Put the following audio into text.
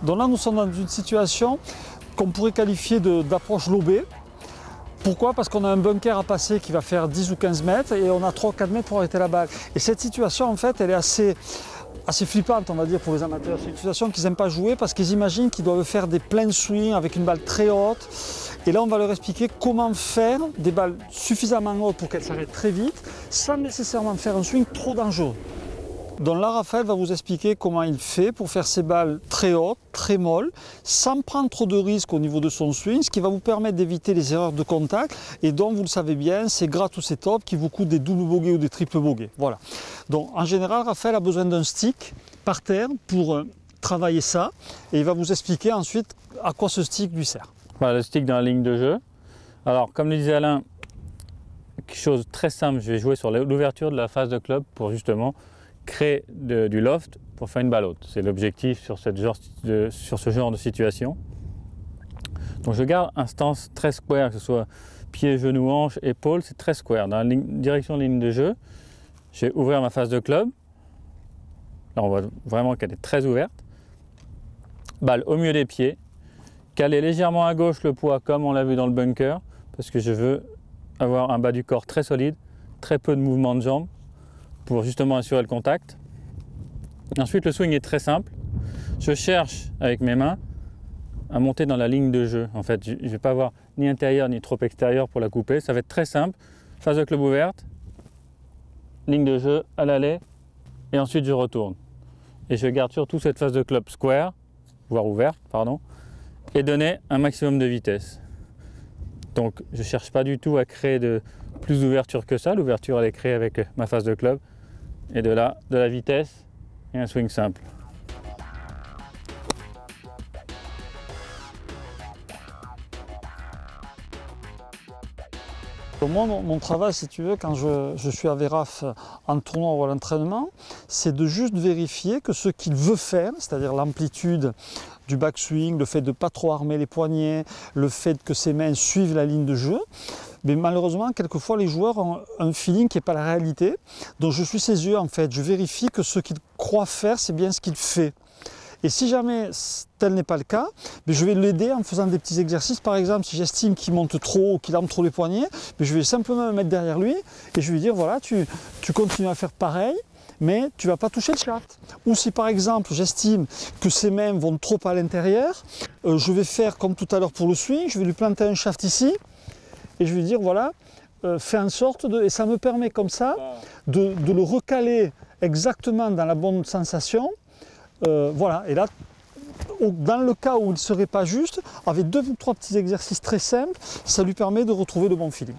Donc là, nous sommes dans une situation qu'on pourrait qualifier d'approche lobée. Pourquoi? Parce qu'on a un bunker à passer qui va faire 10 ou 15 mètres et on a 3 ou 4 mètres pour arrêter la balle. Et cette situation, en fait, elle est assez flippante, on va dire, pour les amateurs. C'est une situation qu'ils n'aiment pas jouer parce qu'ils imaginent qu'ils doivent faire des pleins swings avec une balle très haute. Et là, on va leur expliquer comment faire des balles suffisamment hautes pour qu'elles s'arrêtent très vite, sans nécessairement faire un swing trop dangereux. Donc là, Raphaël va vous expliquer comment il fait pour faire ces balles très hautes, très molles, sans prendre trop de risques au niveau de son swing, ce qui va vous permettre d'éviter les erreurs de contact. Et donc, vous le savez bien, c'est gratte ou c'est top qui vous coûte des doubles bogeys ou des triples bogeys. Voilà. Donc, en général, Raphaël a besoin d'un stick par terre pour travailler ça. Et il va vous expliquer ensuite à quoi ce stick lui sert. Voilà, le stick dans la ligne de jeu. Alors, comme le disait Alain, quelque chose de très simple, je vais jouer sur l'ouverture de la face de club pour justement créer du loft pour faire une balle haute. C'est l'objectif sur ce genre de situation. Donc je garde un stance très square, que ce soit pied, genou, hanche, épaule, c'est très square. Dans la direction de ligne de jeu, je vais ouvrir ma face de club. Là on voit vraiment qu'elle est très ouverte. Balle au milieu des pieds. Caler légèrement à gauche le poids comme on l'a vu dans le bunker, parce que je veux avoir un bas du corps très solide, très peu de mouvement de jambes, pour justement assurer le contact. Ensuite, le swing est très simple. Je cherche avec mes mains à monter dans la ligne de jeu. En fait, je ne vais pas avoir ni intérieur ni trop extérieur pour la couper. Ça va être très simple. Face de club ouverte, ligne de jeu à l'aller, et ensuite je retourne. Et je garde surtout cette face de club square, voire ouverte, pardon, et donner un maximum de vitesse. Donc, je ne cherche pas du tout à créer plus d'ouverture que ça. L'ouverture, elle est créée avec ma face de club. Et de là, de la vitesse et un swing simple. Moi, mon travail, si tu veux, quand je suis à Véraf en tournoi ou à l'entraînement, c'est de juste vérifier que ce qu'il veut faire, c'est-à-dire l'amplitude du backswing, le fait de ne pas trop armer les poignets, le fait que ses mains suivent la ligne de jeu, mais malheureusement, quelquefois, les joueurs ont un feeling qui n'est pas la réalité. Donc je suis ses yeux, en fait. Je vérifie que ce qu'il croit faire, c'est bien ce qu'il fait. Et si jamais tel n'est pas le cas, je vais l'aider en faisant des petits exercices. Par exemple, si j'estime qu'il monte trop ou qu'il arme trop les poignets, je vais simplement me mettre derrière lui et je vais lui dire, voilà, tu continues à faire pareil, mais tu ne vas pas toucher le shaft. Ou si par exemple, j'estime que ses mains vont trop à l'intérieur, je vais faire comme tout à l'heure pour le swing, je vais lui planter un shaft ici, et je vais lui dire, voilà, fais en sorte de... Et ça me permet comme ça de le recaler exactement dans la bonne sensation. Voilà, et là, dans le cas où il ne serait pas juste, avec 2 ou 3 petits exercices très simples, ça lui permet de retrouver le bon feeling.